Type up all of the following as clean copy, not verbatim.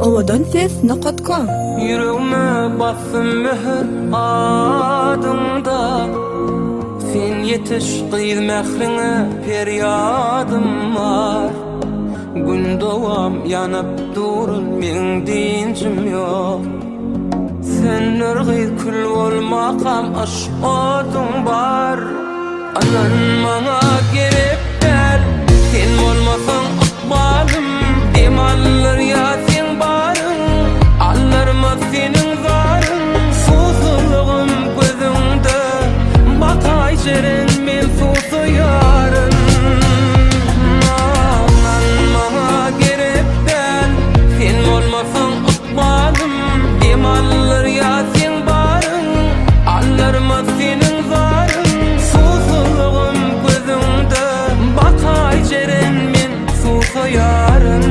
Owadan ses naqatkom. Yüreğime bassın mühür adında, sen yetiş qıyız mehrini peryadım var. Gün doğam yanıp durun men dincim yok. Sen nurgı kül olmaqam aşqatım var. Anan mana gerek del, sen olmasan aqbalım. Emallar ya sen barın, allarma senin zarın. Susuzluğum gözümde, bakay jeren men susuyarın. Anan mana gerek del, sen olmasan aqbalım. Emallar ya sen barın, allarma senin zarın. Susuzluğum gözümde, bakay jeren men susuyarın.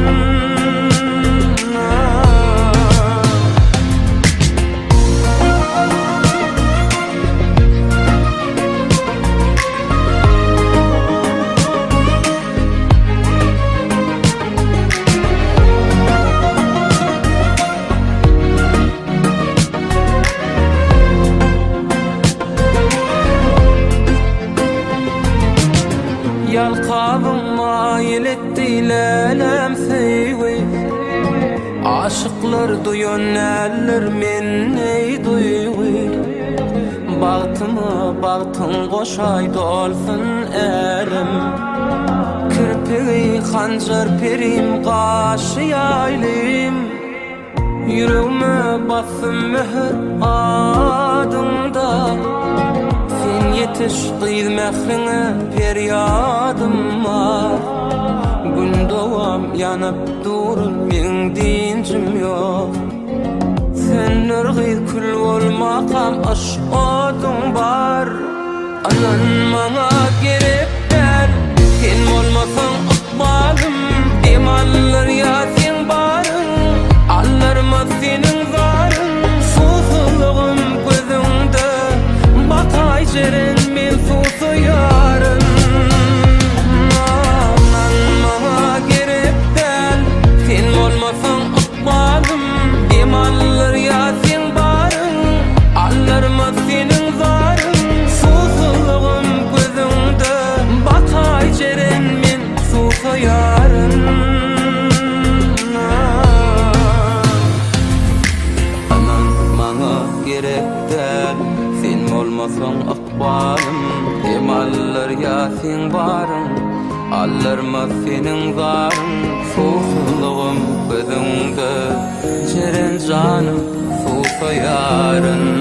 Yalqabım mayil etti lelem seyvi. Aşıklar duyon eller men ney duygu. Bağtıma bağtın koşay dolsun elim. Kirpigi hancar perim qaşı yaylim. Yüreğime bassın mühür adında, sen yetiş qıyız mehrini peryadım var. Gün doğam yanıp durun men dincim yok. Sen nurgı kül olmaqam aşqatım var. Anan mana gerek del, sen olmasan aqbalım. Emallar ya sen barın, allarma senin zarın. Susuzluğum gözümde, bakay jeren men susuyarın. Anan mana gerek del, sen olmasan aqbalım. Emallar ya sen barın, allarma senin zarın. Susuzluğum gözümde, bakay jeren men susuyarın. Anan mana gerek del, sen olmasan aqbalım. Emallar ya sen barın, allarma senin zarın. Susuzluğum gözümde, jeren canım susuyarın.